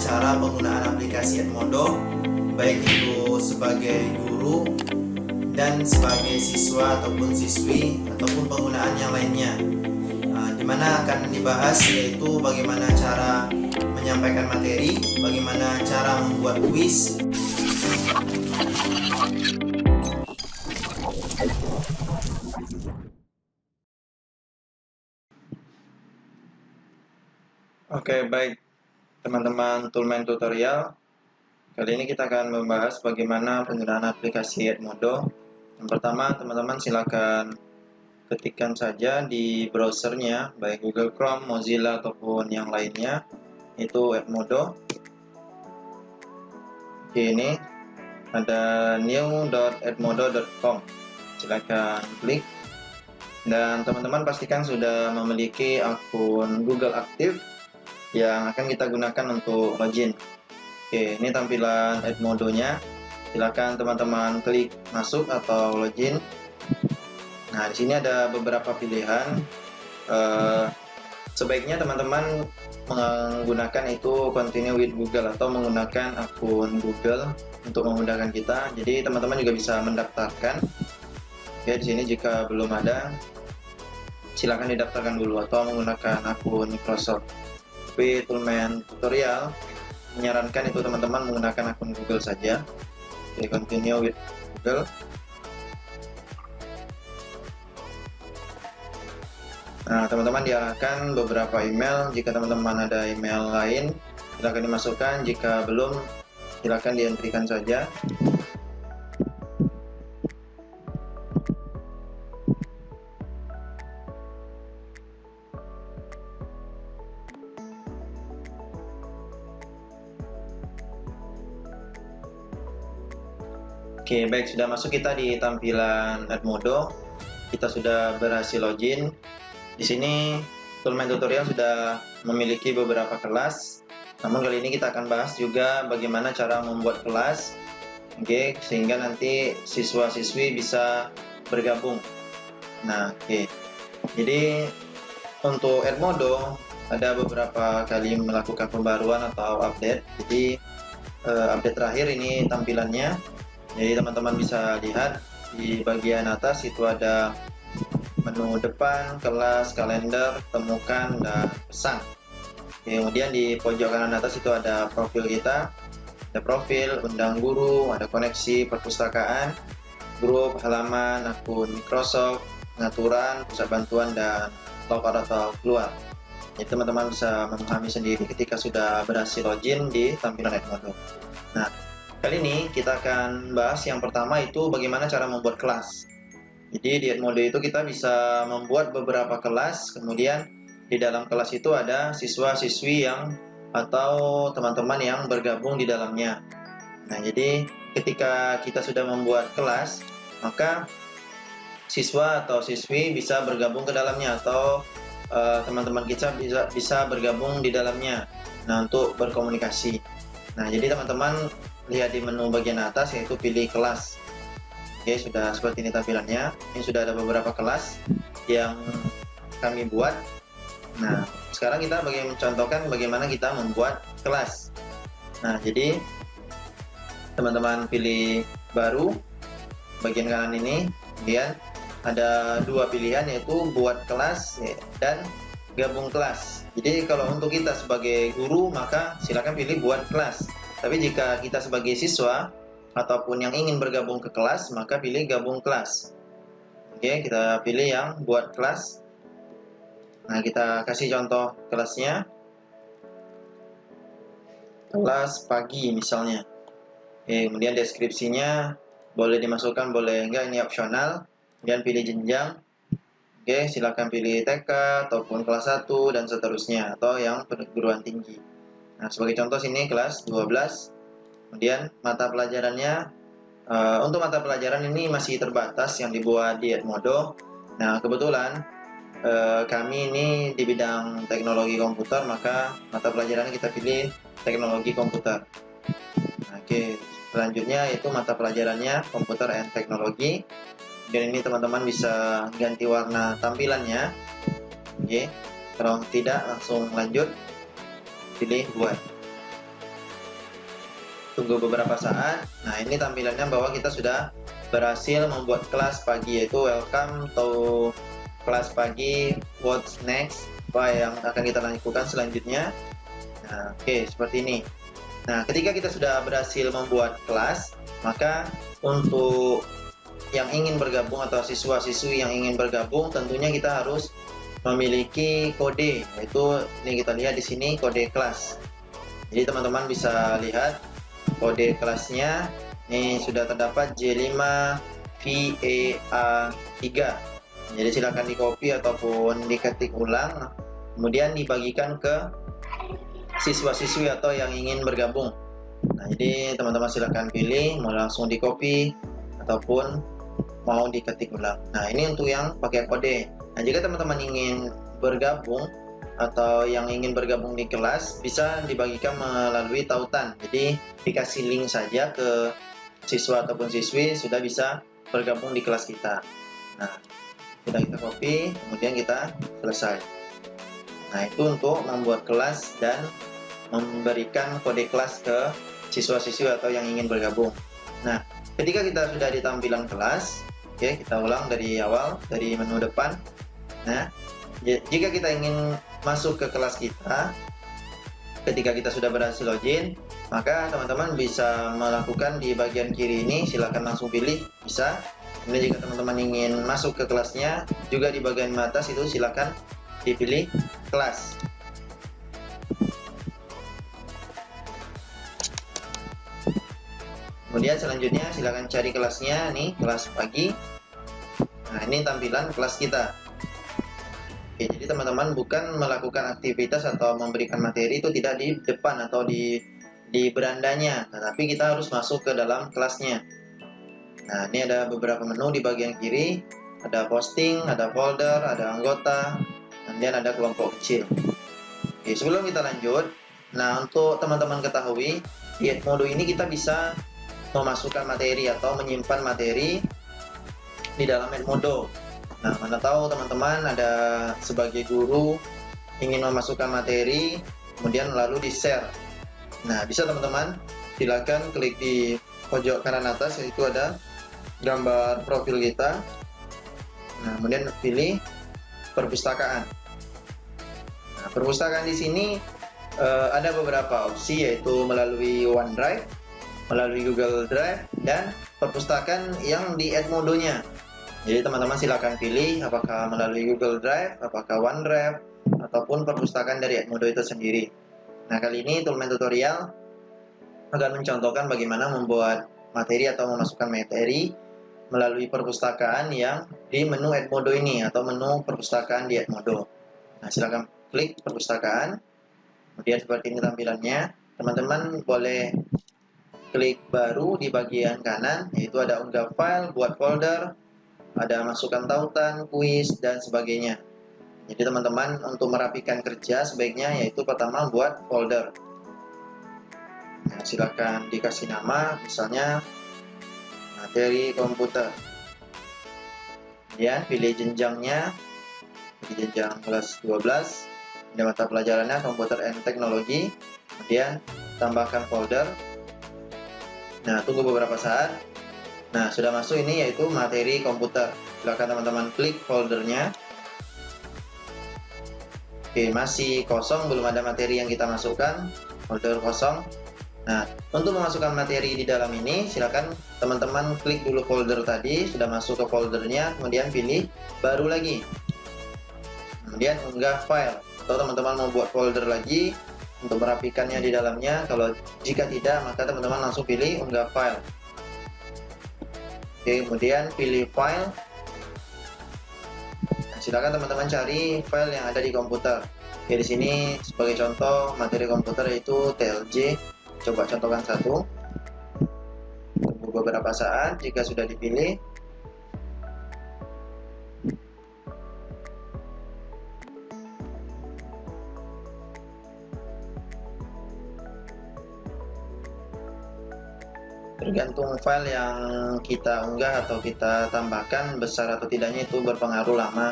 cara penggunaan aplikasi Edmodo, baik itu sebagai guru dan sebagai siswa ataupun siswi ataupun penggunaan yang lainnya. Di mana akan dibahas yaitu bagaimana cara menyampaikan materi, bagaimana cara membuat kuis. Oke, baik teman-teman Toolman Tutorial. Kali ini kita akan membahas bagaimana penggunaan aplikasi Edmodo. Yang pertama, teman-teman silakan ketikkan saja di browsernya, baik Google Chrome, Mozilla ataupun yang lainnya, itu Edmodo. Oke, ini ada new.edmodo.com. Silakan klik. Dan teman-teman pastikan sudah memiliki akun Google aktif yang akan kita gunakan untuk login. Oke, ini tampilan Edmodo-nya. Silakan teman-teman klik masuk atau login. Nah, di sini ada beberapa pilihan. Sebaiknya teman-teman menggunakan itu continue with Google atau menggunakan akun Google untuk memudahkan kita. Jadi teman-teman juga bisa mendaftarkan. Oke, di sini jika belum ada, silakan didaftarkan dulu atau menggunakan akun Microsoft. Tapi Toolman Tutorial menyarankan itu teman-teman menggunakan akun Google saja. Oke, continue with Google. Nah, teman-teman diarahkan beberapa email. Jika teman-teman ada email lain, silakan dimasukkan. Jika belum, silakan dihentikan saja. Oke, baik, sudah masuk kita di tampilan Edmodo. Kita sudah berhasil login. Di sini Toolman Tutorial sudah memiliki beberapa kelas. Namun kali ini kita akan bahas juga bagaimana cara membuat kelas. Oke, sehingga nanti siswa-siswi bisa bergabung. Nah, oke. Jadi untuk Edmodo ada beberapa kali melakukan pembaruan atau update. Jadi update terakhir ini tampilannya. Jadi teman-teman bisa lihat di bagian atas itu ada menu depan, kelas, kalender, temukan, dan pesan. Kemudian di pojok kanan atas itu ada profil kita, ada profil, undang guru, ada koneksi perpustakaan, grup, halaman, akun Microsoft, pengaturan, pusat bantuan, dan logout atau keluar. Jadi teman-teman bisa memahami sendiri ketika sudah berhasil login di tampilan Edmodo. Nah, kali ini kita akan bahas yang pertama itu bagaimana cara membuat kelas. Jadi di Edmodo itu kita bisa membuat beberapa kelas, kemudian di dalam kelas itu ada siswa-siswi yang atau teman-teman yang bergabung di dalamnya. Nah, jadi ketika kita sudah membuat kelas, maka siswa atau siswi bisa bergabung ke dalamnya atau teman-teman kita bisa bergabung di dalamnya. Nah, untuk berkomunikasi. Nah, jadi teman-teman lihat di menu bagian atas yaitu pilih kelas. Oke, sudah seperti ini tampilannya. Ini sudah ada beberapa kelas yang kami buat. Nah, sekarang kita mencontohkan bagaimana kita membuat kelas. Nah, jadi teman-teman pilih baru bagian kanan ini. Kemudian ada dua pilihan yaitu buat kelas dan gabung kelas. Jadi kalau untuk kita sebagai guru maka silakan pilih buat kelas. Tapi jika kita sebagai siswa ataupun yang ingin bergabung ke kelas, maka pilih gabung kelas. Oke, kita pilih yang buat kelas. Nah, kita kasih contoh kelasnya. Kelas pagi misalnya. Oke, kemudian deskripsinya boleh dimasukkan, boleh enggak, ini opsional. Kemudian pilih jenjang. Oke, silakan pilih TK ataupun kelas 1 dan seterusnya, atau yang perguruan tinggi. Nah, sebagai contoh sini kelas 12. Kemudian mata pelajarannya, untuk mata pelajaran ini masih terbatas yang dibuat di Edmodo. Nah, kebetulan kami ini di bidang teknologi komputer, maka mata pelajarannya kita pilih teknologi komputer. Nah, oke, selanjutnya itu mata pelajarannya komputer and teknologi. Dan ini teman-teman bisa ganti warna tampilannya. Oke, kalau tidak langsung lanjut pilih buat. tunggu beberapa saat. Nah, ini tampilannya bahwa kita sudah berhasil membuat kelas pagi, yaitu welcome to kelas pagi, what's next, apa yang akan kita lakukan selanjutnya. Nah, oke, seperti ini. Nah, ketika kita sudah berhasil membuat kelas, maka untuk yang ingin bergabung atau siswa-siswi yang ingin bergabung, tentunya kita harus memiliki kode, yaitu ini kita lihat di sini kode kelas. Jadi teman-teman bisa lihat kode kelasnya ini sudah terdapat J5VEA3. Jadi silakan di copy ataupun diketik ulang, kemudian dibagikan ke siswa-siswi atau yang ingin bergabung. Nah, jadi teman-teman silakan pilih mau langsung di copy ataupun mau diketik ulang. Nah, ini untuk yang pakai kode. Nah, jika teman-teman ingin bergabung atau yang ingin bergabung di kelas, bisa dibagikan melalui tautan. Jadi dikasih link saja ke siswa ataupun siswi, sudah bisa bergabung di kelas kita. Nah, sudah kita copy, kemudian kita selesai. Nah, itu untuk membuat kelas dan memberikan kode kelas ke siswa-siswi atau yang ingin bergabung. Nah, ketika kita sudah di tampilan kelas, oke, kita ulang dari awal, dari menu depan. Nah, jika kita ingin masuk ke kelas kita, ketika kita sudah berhasil login, maka teman-teman bisa melakukan di bagian kiri ini, silakan langsung pilih, bisa. Kemudian jika teman-teman ingin masuk ke kelasnya, juga di bagian atas itu silakan dipilih kelas. Kemudian selanjutnya silakan cari kelasnya, nih kelas pagi. Nah, ini tampilan kelas kita. Oke, jadi teman-teman bukan melakukan aktivitas atau memberikan materi itu tidak di depan atau di berandanya, tetapi kita harus masuk ke dalam kelasnya. Nah, ini ada beberapa menu di bagian kiri, ada posting, ada folder, ada anggota, kemudian ada kelompok kecil. Oke, sebelum kita lanjut, nah untuk teman-teman ketahui, di Edmodo ini kita bisa memasukkan materi atau menyimpan materi di dalam Edmodo. Nah, mana tahu teman-teman ada sebagai guru ingin memasukkan materi, kemudian lalu di-share. Nah, bisa teman-teman, silakan klik di pojok kanan atas, yaitu ada gambar profil kita. Nah, kemudian pilih perpustakaan. Nah, perpustakaan di sini ada beberapa opsi, yaitu melalui OneDrive, melalui Google Drive, dan perpustakaan yang di Edmodo-nya. Jadi teman-teman silakan pilih apakah melalui Google Drive, apakah OneDrive, ataupun perpustakaan dari Edmodo itu sendiri. Nah, kali ini Toolman Tutorial akan mencontohkan bagaimana membuat materi atau memasukkan materi melalui perpustakaan yang di menu Edmodo ini atau menu perpustakaan di Edmodo. Nah, silakan klik perpustakaan. Kemudian seperti ini tampilannya. Teman-teman boleh klik baru di bagian kanan, yaitu ada unggah file, buat folder, ada masukkan tautan, kuis, dan sebagainya. Jadi teman-teman untuk merapikan kerja sebaiknya yaitu pertama buat folder. Nah, silakan dikasih nama, misalnya materi komputer. Kemudian pilih jenjangnya, pilih jenjang kelas 12. Ini mata pelajarannya komputer and teknologi. Kemudian tambahkan folder. Nah, tunggu beberapa saat. Nah, sudah masuk ini yaitu materi komputer. Silakan teman-teman klik foldernya. Oke, masih kosong, belum ada materi yang kita masukkan. Folder kosong. Nah, untuk memasukkan materi di dalam ini, silakan teman-teman klik dulu folder tadi, sudah masuk ke foldernya, kemudian pilih baru lagi. Kemudian unggah file. Atau teman-teman mau buat folder lagi untuk merapikannya di dalamnya. Kalau jika tidak, maka teman-teman langsung pilih unggah file. Oke, kemudian pilih file. Nah, silakan teman-teman cari file yang ada di komputer. Oke, di sini sebagai contoh materi komputer yaitu TLJ. Coba contohkan satu. Tunggu beberapa saat. Jika sudah dipilih, tergantung file yang kita unggah atau kita tambahkan, besar atau tidaknya itu berpengaruh lama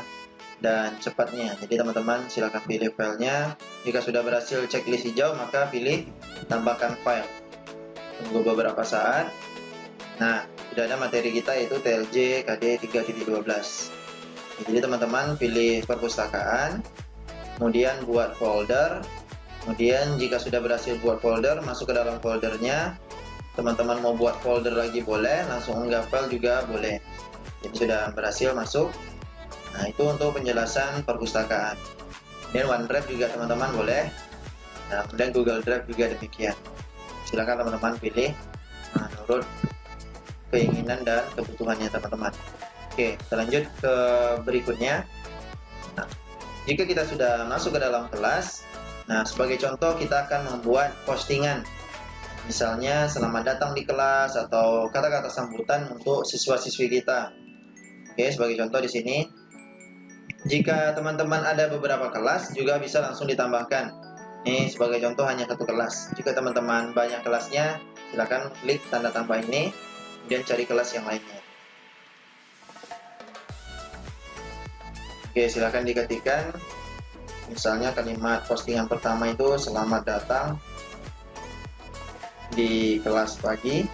dan cepatnya. Jadi teman-teman silakan pilih filenya. Jika sudah berhasil checklist hijau, maka pilih tambahkan file. tunggu beberapa saat. Nah, sudah ada materi kita yaitu TLJ KD 3.12. Jadi teman-teman pilih perpustakaan, kemudian buat folder, kemudian jika sudah berhasil buat folder, masuk ke dalam foldernya. Teman-teman mau buat folder lagi boleh, langsung unggah file juga boleh. Jadi sudah berhasil masuk. Nah, itu untuk penjelasan perpustakaan. Dan OneDrive juga teman-teman boleh. Nah, kemudian Google Drive juga demikian. Silakan teman-teman pilih menurut keinginan dan kebutuhannya teman-teman. Oke, kita lanjut ke berikutnya. Nah, jika kita sudah masuk ke dalam kelas, nah sebagai contoh kita akan membuat postingan. Misalnya selamat datang di kelas atau kata-kata sambutan untuk siswa-siswi kita. Oke, sebagai contoh di sini. Jika teman-teman ada beberapa kelas juga bisa langsung ditambahkan. Ini sebagai contoh hanya satu kelas. Jika teman-teman banyak kelasnya, silakan klik tanda tambah ini, kemudian cari kelas yang lainnya. Oke, silakan diketikkan. Misalnya kalimat postingan pertama itu selamat datang di kelas pagi.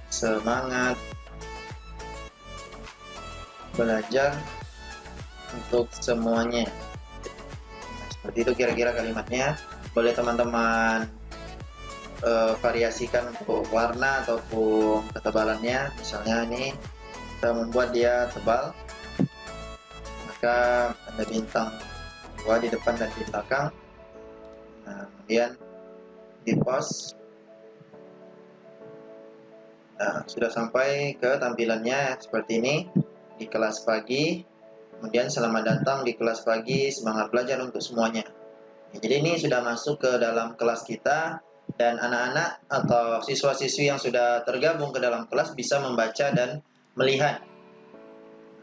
Semangat belajar untuk semuanya. Nah, seperti itu kira-kira kalimatnya. Boleh teman-teman variasikan untuk warna ataupun ketebalannya. Misalnya ini kita membuat dia tebal, maka ada bintang 2 di depan dan di belakang. Nah, kemudian di post. Nah, sudah sampai ke tampilannya seperti ini di kelas pagi. Kemudian selamat datang di kelas pagi, semangat belajar untuk semuanya. Jadi ini sudah masuk ke dalam kelas kita dan anak-anak atau siswa-siswi yang sudah tergabung ke dalam kelas bisa membaca dan melihat.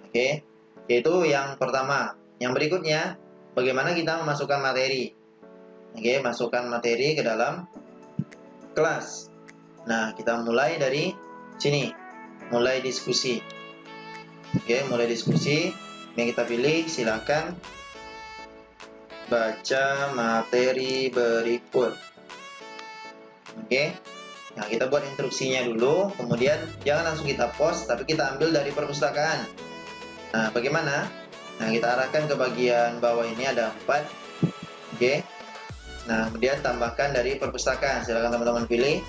Oke, itu yang pertama. Yang berikutnya, bagaimana kita memasukkan materi. Oke, masukkan materi ke dalam kelas. Nah, kita mulai dari sini, mulai diskusi. Oke, mulai diskusi. Yang kita pilih, silakan baca materi berikut. Oke, nah kita buat instruksinya dulu, kemudian jangan langsung kita post, tapi kita ambil dari perpustakaan. Nah, bagaimana? Nah, kita arahkan ke bagian bawah ini ada 4. Oke, nah kemudian tambahkan dari perpustakaan. Silakan teman-teman pilih.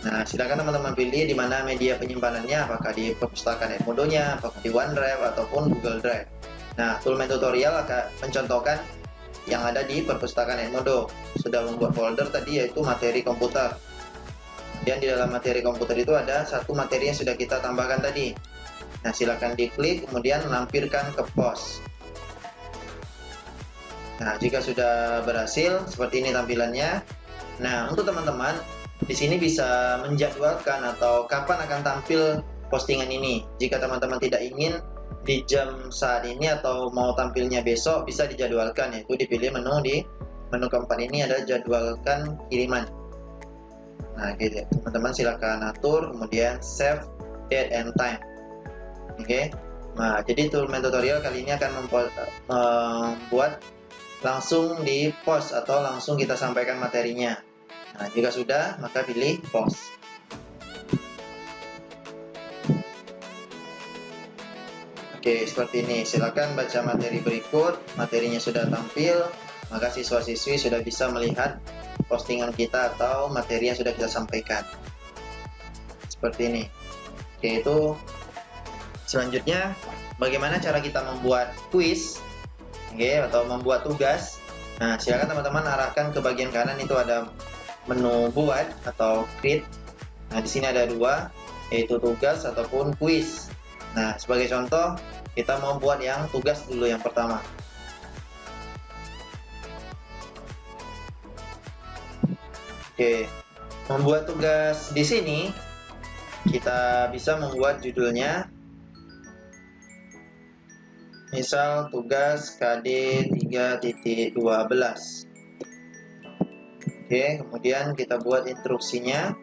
Nah, silakan teman-teman pilih di mana media penyimpanannya, apakah di perpustakaan Edmodo-nya, apakah di OneDrive ataupun Google Drive. Nah, Toolman Tutorial akan mencontohkan yang ada di perpustakaan Edmodo. Sudah membuat folder tadi yaitu materi komputer. Dan di dalam materi komputer itu ada satu materi yang sudah kita tambahkan tadi. Nah, silakan diklik kemudian lampirkan ke pos. Nah, jika sudah berhasil seperti ini tampilannya. Nah, untuk teman-teman di sini bisa menjadwalkan atau kapan akan tampil postingan ini. Jika teman-teman tidak ingin di jam saat ini atau mau tampilnya besok, bisa dijadwalkan, yaitu dipilih menu di menu keempat ini ada jadwalkan kiriman. Nah, gitu. Teman-teman silakan atur, kemudian save date and time. Oke. Nah, jadi Toolman Tutorial kali ini akan membuat langsung di post atau langsung kita sampaikan materinya. Nah, jika sudah, maka pilih post. Oke, seperti ini. Silakan baca materi berikut. Materinya sudah tampil, maka siswa-siswi sudah bisa melihat postingan kita atau materi yang sudah kita sampaikan. Seperti ini. Oke, itu selanjutnya bagaimana cara kita membuat kuis, atau membuat tugas. Nah, silakan teman-teman arahkan ke bagian kanan, itu ada menu buat atau create. Nah, di sini ada 2, yaitu tugas ataupun kuis. Nah, sebagai contoh kita mau buat yang tugas dulu yang pertama. Oke, membuat tugas di sini kita bisa membuat judulnya. Misal tugas KD 3.12. Oke, kemudian kita buat instruksinya.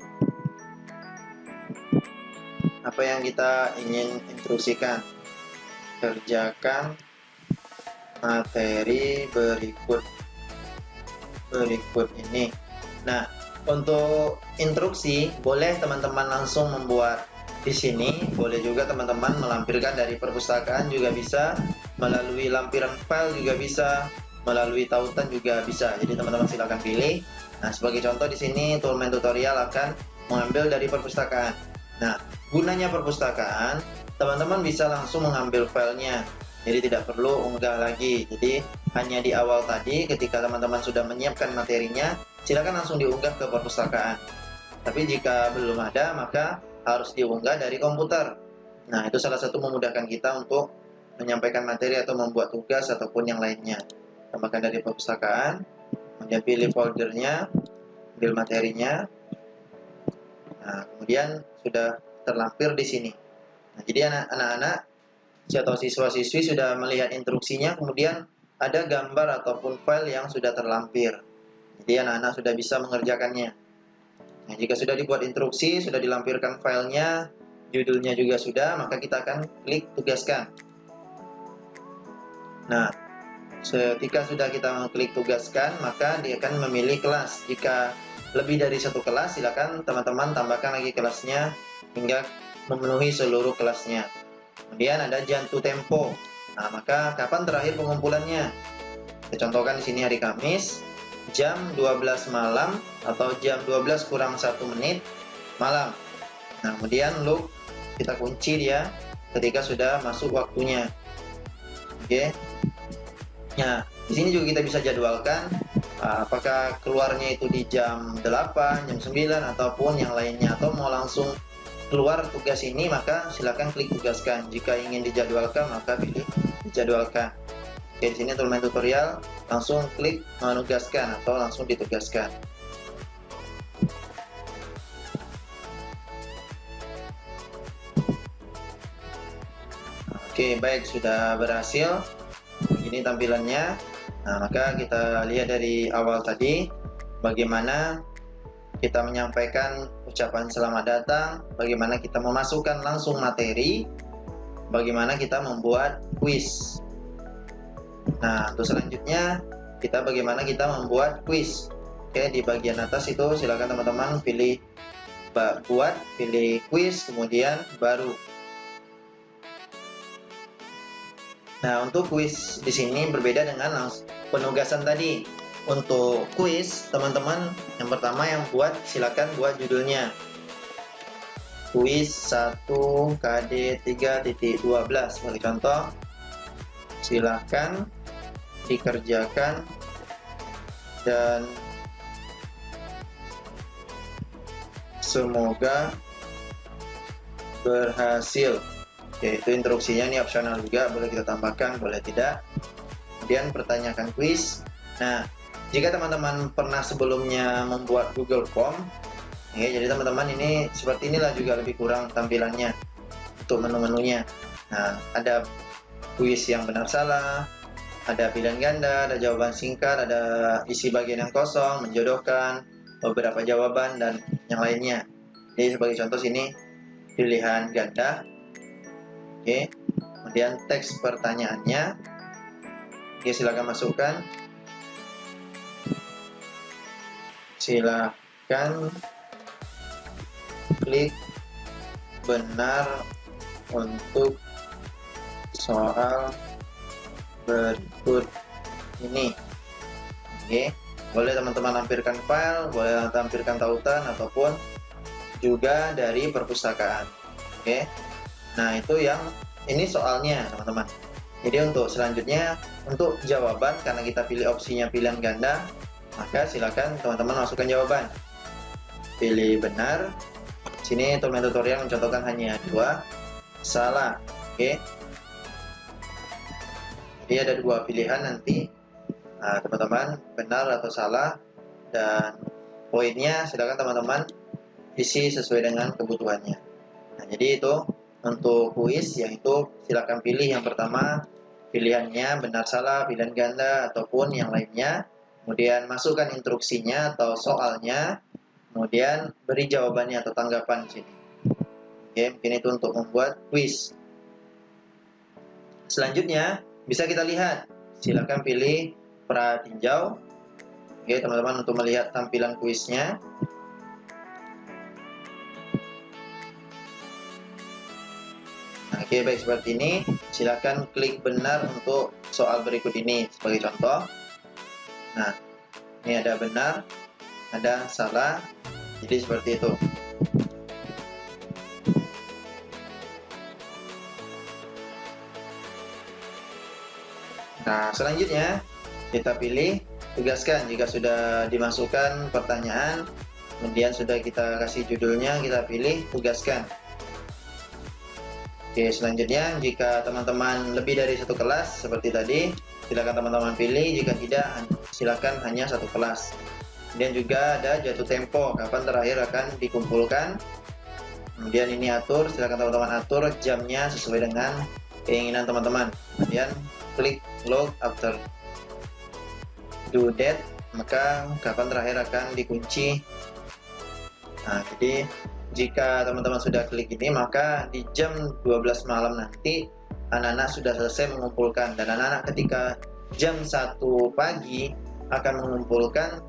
Apa yang kita ingin instruksikan? Kerjakan materi berikut. berikut ini. Nah, untuk instruksi boleh teman-teman langsung membuat di sini, boleh juga teman-teman melampirkan dari perpustakaan juga bisa, melalui lampiran file juga bisa, melalui tautan juga bisa. Jadi teman-teman silakan pilih. Nah, sebagai contoh di sini Toolman Tutorial akan mengambil dari perpustakaan. Nah, gunanya perpustakaan, teman-teman bisa langsung mengambil filenya. Jadi tidak perlu unggah lagi. Jadi hanya di awal tadi ketika teman-teman sudah menyiapkan materinya, silakan langsung diunggah ke perpustakaan. Tapi jika belum ada, maka harus diunggah dari komputer. Nah, itu salah satu memudahkan kita untuk menyampaikan materi atau membuat tugas ataupun yang lainnya. Tambahkan dari perpustakaan, kemudian pilih foldernya, ambil materinya. Nah, kemudian sudah terlampir di sini. Nah, jadi anak-anak atau siswa-siswi sudah melihat instruksinya, kemudian ada gambar ataupun file yang sudah terlampir. Jadi anak-anak sudah bisa mengerjakannya. Nah, jika sudah dibuat instruksi, sudah dilampirkan filenya, judulnya juga sudah, maka kita akan klik tugaskan. Nah, ketika sudah kita mengklik tugaskan, maka dia akan memilih kelas. Jika lebih dari satu kelas, silakan teman-teman tambahkan lagi kelasnya hingga memenuhi seluruh kelasnya. Kemudian ada jantu tempo. Nah, maka kapan terakhir pengumpulannya? Kita contohkan di sini hari Kamis, jam 12 malam atau jam 12 kurang 1 menit malam. Nah, kemudian loop kita kunci dia ketika sudah masuk waktunya. Oke. Nah, di sini juga kita bisa jadwalkan apakah keluarnya itu di jam 8, jam 9 ataupun yang lainnya, atau mau langsung keluar tugas ini, maka silakan klik tugaskan. Jika ingin dijadwalkan, maka pilih dijadwalkan. Oke, di sini Toolman Tutorial langsung klik menugaskan atau langsung ditugaskan. Oke, baik, sudah berhasil. Ini tampilannya. Nah, maka kita lihat dari awal tadi bagaimana kita menyampaikan ucapan selamat datang, bagaimana kita memasukkan langsung materi, bagaimana kita membuat kuis. Nah, untuk selanjutnya kita bagaimana kita membuat kuis. Oke, di bagian atas itu silakan teman-teman pilih buat, pilih kuis, kemudian baru. Nah, untuk kuis di sini berbeda dengan penugasan tadi. Untuk kuis, teman-teman yang pertama yang buat, silakan buat judulnya. Kuis 1 KD 3.12 sebagai contoh. Silakan dikerjakan dan semoga berhasil. Oke, itu instruksinya, ini opsional juga, boleh kita tambahkan, boleh tidak. Kemudian pertanyakan kuis. Nah, jika teman-teman pernah sebelumnya membuat Google Form, ya, jadi teman-teman ini seperti inilah juga lebih kurang tampilannya untuk menu-menunya. Nah, ada kuis yang benar salah, ada pilihan ganda, ada jawaban singkat, ada isi bagian yang kosong, menjodohkan, beberapa jawaban, dan yang lainnya. Jadi sebagai contoh sini pilihan ganda. Oke, kemudian teks pertanyaannya. Oke, silakan masukkan. Silakan klik benar untuk soal berikut ini. Oke, boleh teman-teman lampirkan file, boleh tampilkan tautan ataupun juga dari perpustakaan. Oke. Nah, itu yang ini soalnya, teman-teman. Jadi untuk selanjutnya, untuk jawaban, karena kita pilih opsinya pilihan ganda, maka silakan teman-teman masukkan jawaban. Pilih benar. Sini Toolman Tutorial mencontohkan hanya 2. Salah. Oke. Jadi ada 2 pilihan nanti. Nah, teman-teman, benar atau salah. Dan poinnya silakan teman-teman isi sesuai dengan kebutuhannya. Nah, jadi itu untuk kuis, yaitu silakan pilih yang pertama pilihannya benar salah, pilihan ganda ataupun yang lainnya, kemudian masukkan instruksinya atau soalnya, kemudian beri jawabannya atau tanggapan di sini. Oke, mungkin itu untuk membuat kuis. Selanjutnya bisa kita lihat, silakan pilih pratinjau. Oke teman-teman, untuk melihat tampilan kuisnya. Nah, oke, baik, seperti ini. Silakan klik benar untuk soal berikut ini sebagai contoh. Nah, ini ada benar, ada salah, jadi seperti itu. Nah, selanjutnya kita pilih tugaskan. Jika sudah dimasukkan pertanyaan, kemudian sudah kita kasih judulnya, kita pilih tugaskan. Oke, selanjutnya jika teman-teman lebih dari satu kelas seperti tadi, silakan teman-teman pilih. Jika tidak, silakan hanya satu kelas. Kemudian juga ada jatuh tempo, kapan terakhir akan dikumpulkan. Kemudian ini atur, silakan teman-teman atur jamnya sesuai dengan keinginan teman-teman. Kemudian klik log after due date, maka kapan terakhir akan dikunci. Nah, jadi jika teman-teman sudah klik ini, maka di jam 12 malam nanti anak-anak sudah selesai mengumpulkan, dan anak-anak ketika jam 1 pagi akan mengumpulkan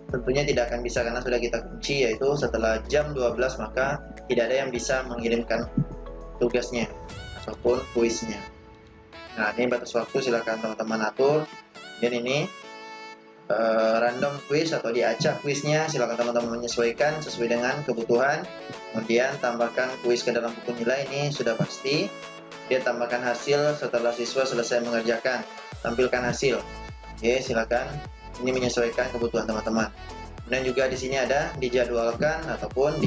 tentunya tidak akan bisa karena sudah kita kunci, yaitu setelah jam 12 maka tidak ada yang bisa mengirimkan tugasnya ataupun kuisnya. Nah, ini batas waktu silakan teman-teman atur. Dan ini random quiz atau diacak kuisnya, silakan teman-teman menyesuaikan sesuai dengan kebutuhan. Kemudian tambahkan kuis ke dalam buku nilai, ini sudah pasti. Dia tambahkan hasil setelah siswa selesai mengerjakan, tampilkan hasil. Oke, silakan, ini menyesuaikan kebutuhan teman-teman. Kemudian juga di sini ada dijadwalkan ataupun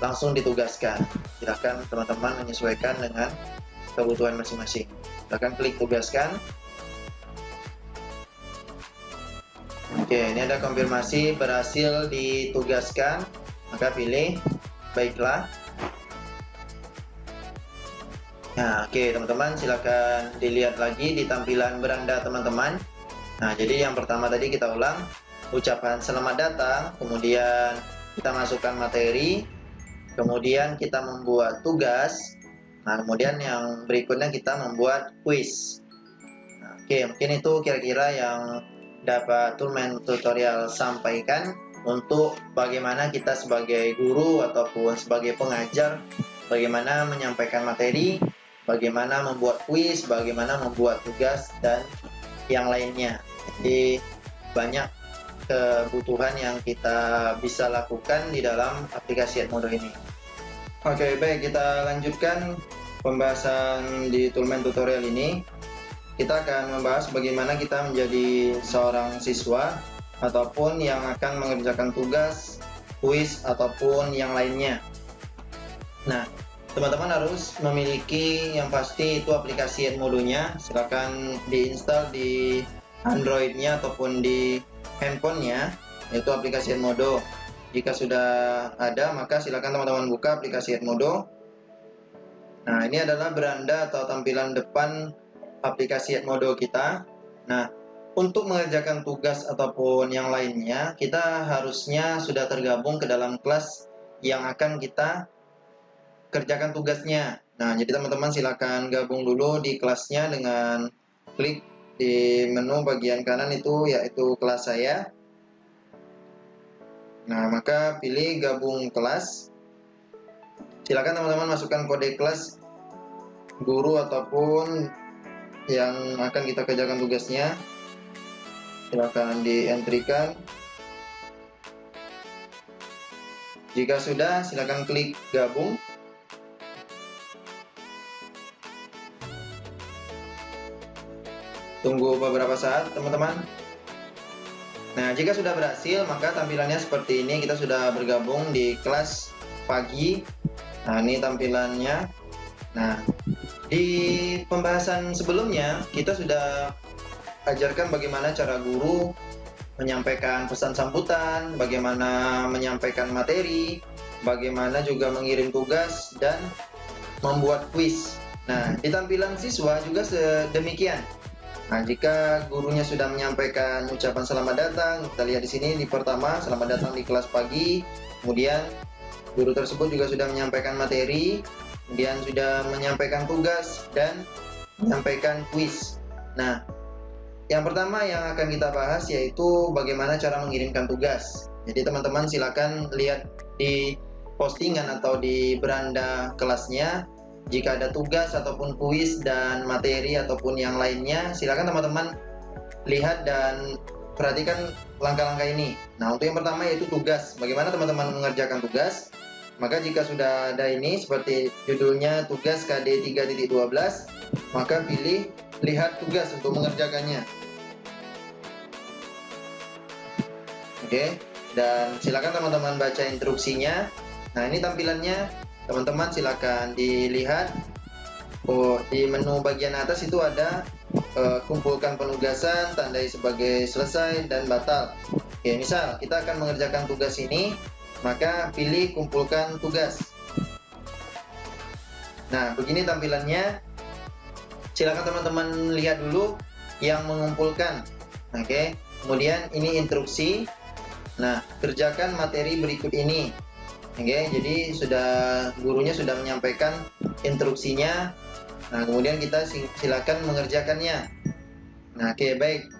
langsung ditugaskan. Silakan teman-teman menyesuaikan dengan kebutuhan masing-masing. Silakan klik tugaskan. Oke, ini ada konfirmasi berhasil ditugaskan, maka pilih baiklah. Nah, oke teman-teman, silakan dilihat lagi di tampilan beranda teman-teman. Nah, jadi yang pertama tadi kita ulang, ucapan selamat datang, kemudian kita masukkan materi, kemudian kita membuat tugas. Nah, kemudian yang berikutnya kita membuat kuis. Nah, oke, mungkin itu kira-kira yang dapat Toolman Tutorial sampaikan untuk bagaimana kita sebagai guru ataupun sebagai pengajar, bagaimana menyampaikan materi, bagaimana membuat kuis, bagaimana membuat tugas, dan yang lainnya. Jadi banyak kebutuhan yang kita bisa lakukan di dalam aplikasi Edmodo ini. Oke, baik, kita lanjutkan pembahasan di Toolman Tutorial ini. Kita akan membahas bagaimana kita menjadi seorang siswa ataupun yang akan mengerjakan tugas, kuis, ataupun yang lainnya. Nah, teman-teman harus memiliki yang pasti itu aplikasi Edmodo-nya. Silakan diinstal di Android-nya ataupun di handphonenya, yaitu aplikasi Edmodo. Jika sudah ada, maka silakan teman-teman buka aplikasi Edmodo. Nah, ini adalah beranda atau tampilan depan aplikasi Edmodo kita. Nah, untuk mengerjakan tugas ataupun yang lainnya, kita harusnya sudah tergabung ke dalam kelas yang akan kita kerjakan tugasnya. Nah, jadi teman-teman silakan gabung dulu di kelasnya dengan klik di menu bagian kanan itu, yaitu kelas saya. Nah, maka pilih gabung kelas. Silakan teman-teman masukkan kode kelas guru ataupun yang akan kita kerjakan tugasnya. Silakan di-entry-kan. Jika sudah, silakan klik gabung. Tunggu beberapa saat, teman-teman. Nah, jika sudah berhasil, maka tampilannya seperti ini. Kita sudah bergabung di kelas pagi. Nah, ini tampilannya. Nah, di pembahasan sebelumnya kita sudah ajarkan bagaimana cara guru menyampaikan pesan sambutan, bagaimana menyampaikan materi, bagaimana juga mengirim tugas, dan membuat kuis. Nah, di tampilan siswa juga sedemikian. Nah, jika gurunya sudah menyampaikan ucapan selamat datang, kita lihat di sini di pertama, selamat datang di kelas pagi. Kemudian guru tersebut juga sudah menyampaikan materi, kemudian sudah menyampaikan tugas dan menyampaikan kuis. Nah, yang pertama yang akan kita bahas yaitu bagaimana cara mengirimkan tugas. Jadi teman-teman silakan lihat di postingan atau di beranda kelasnya. Jika ada tugas ataupun kuis dan materi ataupun yang lainnya, silakan teman-teman lihat dan perhatikan langkah-langkah ini. Nah, untuk yang pertama yaitu tugas. Bagaimana teman-teman mengerjakan tugas? Maka jika sudah ada ini seperti judulnya tugas KD 3.12, maka pilih lihat tugas untuk mengerjakannya. Oke, dan silakan teman-teman baca instruksinya. Nah, ini tampilannya, teman-teman silakan dilihat. Oh, di menu bagian atas itu ada kumpulkan penugasan, tandai sebagai selesai dan batal. Oke, misal kita akan mengerjakan tugas ini, maka pilih kumpulkan tugas. Nah, begini tampilannya. Silakan teman-teman lihat dulu yang mengumpulkan. Oke, kemudian ini instruksi. Nah, kerjakan materi berikut ini. Oke, jadi gurunya sudah menyampaikan instruksinya. Nah, kemudian kita silakan mengerjakannya. Nah, oke, baik.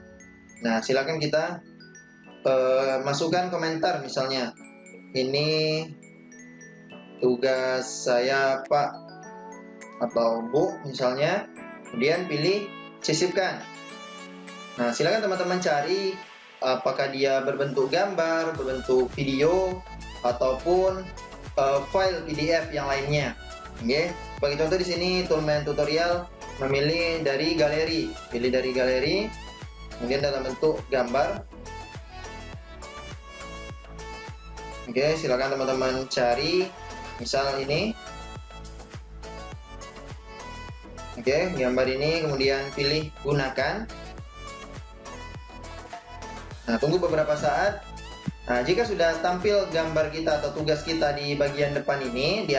Nah, silakan kita masukkan komentar misalnya. Ini tugas saya, Pak atau Bu misalnya. Kemudian pilih sisipkan. Nah, silakan teman-teman cari apakah dia berbentuk gambar, berbentuk video, ataupun file PDF yang lainnya. Oke, bagi contoh di sini Toolman Tutorial memilih dari galeri, pilih dari galeri, kemudian dalam bentuk gambar. Oke, silakan teman-teman cari, misal ini. Oke, gambar ini kemudian pilih gunakan. Nah, tunggu beberapa saat. Nah, jika sudah tampil gambar kita atau tugas kita di bagian depan ini, di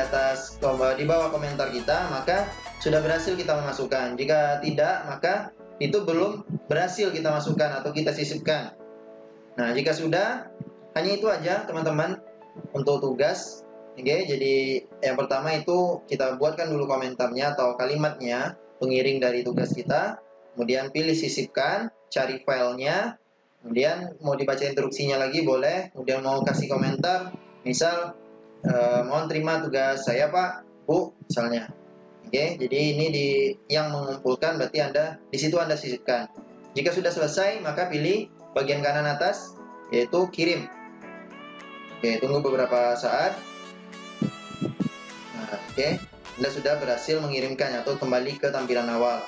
bawah komentar kita, maka sudah berhasil kita memasukkan. Jika tidak, maka itu belum berhasil kita masukkan atau kita sisipkan. Nah, jika sudah, hanya itu aja teman-teman untuk tugas. Oke, jadi yang pertama itu kita buatkan dulu komentarnya atau kalimatnya, pengiring dari tugas kita. Kemudian pilih sisipkan, cari filenya. Kemudian mau dibaca instruksinya lagi boleh, kemudian mau kasih komentar, misal mohon terima tugas saya Pak, Bu, misalnya. Oke, jadi ini yang mengumpulkan berarti di situ Anda sisipkan. Jika sudah selesai, maka pilih bagian kanan atas yaitu kirim. Oke, tunggu beberapa saat. Nah, oke, Anda sudah berhasil mengirimkannya atau kembali ke tampilan awal.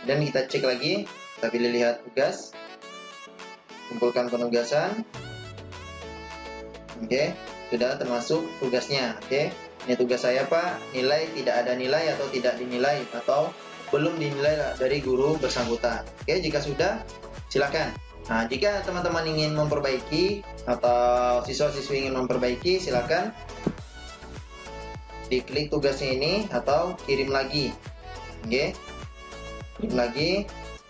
Dan kita cek lagi, kita pilih lihat tugas. Kumpulkan penugasan. Oke, sudah termasuk tugasnya. Oke, ini tugas saya Pak, nilai tidak ada nilai atau tidak dinilai atau belum dinilai dari guru bersangkutan. Oke, jika sudah silakan. Nah, jika teman-teman ingin memperbaiki atau siswa-siswi ingin memperbaiki, silakan diklik tugasnya ini atau kirim lagi. Oke, kirim lagi.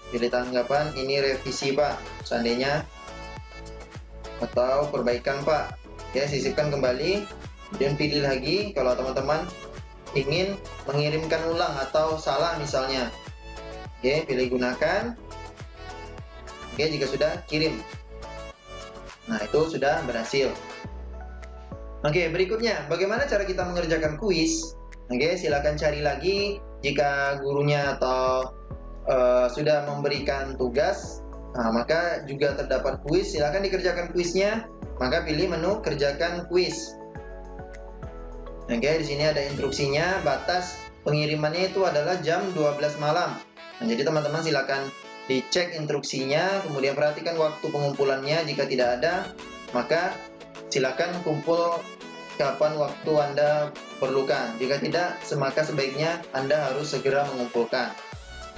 Pilih tanggapan, ini revisi Pak, seandainya, atau perbaikan Pak. Ya, sisipkan kembali, kemudian pilih lagi kalau teman-teman ingin mengirimkan ulang atau salah misalnya. Oke, pilih gunakan. Oke, jika sudah, kirim. Nah, itu sudah berhasil. Oke, berikutnya, bagaimana cara kita mengerjakan kuis? Oke, silakan cari lagi jika gurunya atau sudah memberikan tugas, nah, maka juga terdapat kuis. Silakan dikerjakan kuisnya, maka pilih menu kerjakan kuis. Oke, di sini ada instruksinya. Batas pengirimannya itu adalah jam 12 malam. Nah, jadi teman-teman silakan dicek instruksinya, kemudian perhatikan waktu pengumpulannya. Jika tidak ada, maka silakan kumpul kapan waktu Anda perlukan. Jika tidak, maka sebaiknya Anda harus segera mengumpulkan.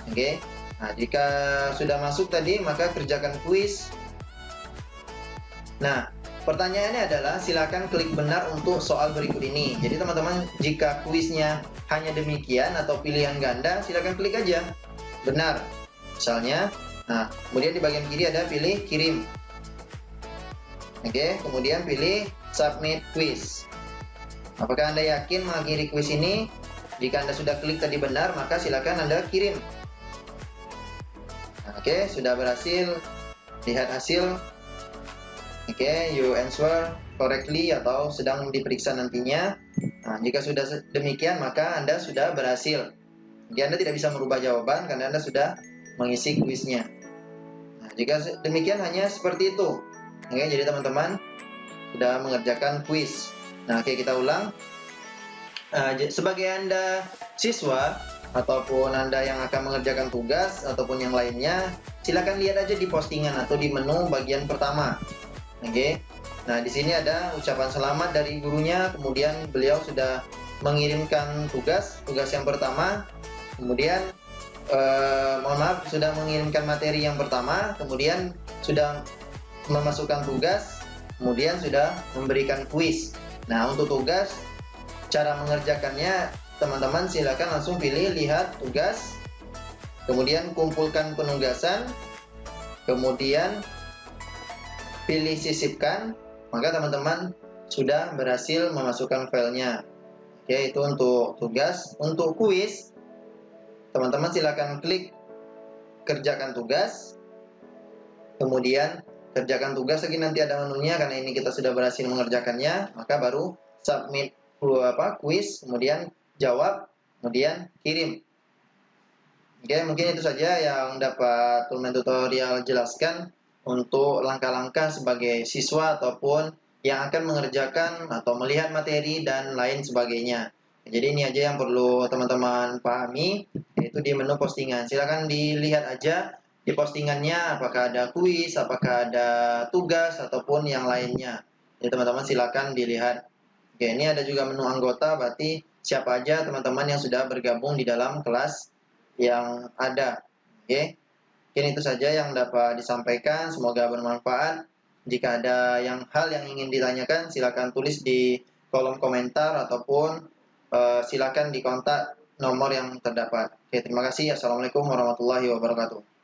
Oke, nah jika sudah masuk tadi, maka kerjakan kuis. Nah, pertanyaannya adalah silakan klik benar untuk soal berikut ini. Jadi teman-teman, jika kuisnya hanya demikian atau pilihan ganda, silakan klik aja benar. Misalnya, nah kemudian di bagian kiri ada pilih kirim. Oke, kemudian pilih submit quiz. Apakah Anda yakin mengakhiri kuis ini? Jika Anda sudah klik tadi benar, maka silakan Anda kirim. Oke, sudah berhasil. Lihat hasil. Oke, you answer correctly atau sedang diperiksa nantinya. Nah, jika sudah demikian, maka Anda sudah berhasil. Jadi Anda tidak bisa merubah jawaban karena Anda sudah mengisi kuisnya. Nah, jika demikian hanya seperti itu. Oke, jadi teman-teman sudah mengerjakan kuis. Nah, oke, kita ulang. Sebagai Anda siswa ataupun Anda yang akan mengerjakan tugas ataupun yang lainnya, silakan lihat aja di postingan atau di menu bagian pertama. Oke. Nah, di sini ada ucapan selamat dari gurunya, kemudian beliau sudah mengirimkan tugas yang pertama, kemudian mohon maaf, sudah mengirimkan materi yang pertama, kemudian sudah memasukkan tugas, kemudian sudah memberikan kuis. Nah, untuk tugas, cara mengerjakannya, teman-teman silakan langsung pilih lihat tugas, kemudian kumpulkan penugasan, kemudian pilih sisipkan, maka teman-teman sudah berhasil memasukkan filenya. Oke, itu untuk tugas. Untuk kuis, teman-teman silakan klik kerjakan tugas, kemudian kerjakan tugas lagi, nanti ada menunya karena ini kita sudah berhasil mengerjakannya, maka baru submit kuis, kemudian jawab, kemudian kirim. Oke, mungkin itu saja yang dapat Toolman Tutorial jelaskan untuk langkah-langkah sebagai siswa ataupun yang akan mengerjakan atau melihat materi dan lain sebagainya. Jadi ini aja yang perlu teman-teman pahami, yaitu di menu postingan. Silakan dilihat aja di postingannya apakah ada kuis, apakah ada tugas ataupun yang lainnya. Jadi teman-teman silakan dilihat. Oke, ini ada juga menu anggota, berarti siapa aja teman-teman yang sudah bergabung di dalam kelas yang ada. Oke. Mungkin itu saja yang dapat disampaikan, semoga bermanfaat. Jika ada hal yang ingin ditanyakan, silakan tulis di kolom komentar ataupun silakan dikontak nomor yang terdapat. Oke, terima kasih. Assalamualaikum warahmatullahi wabarakatuh.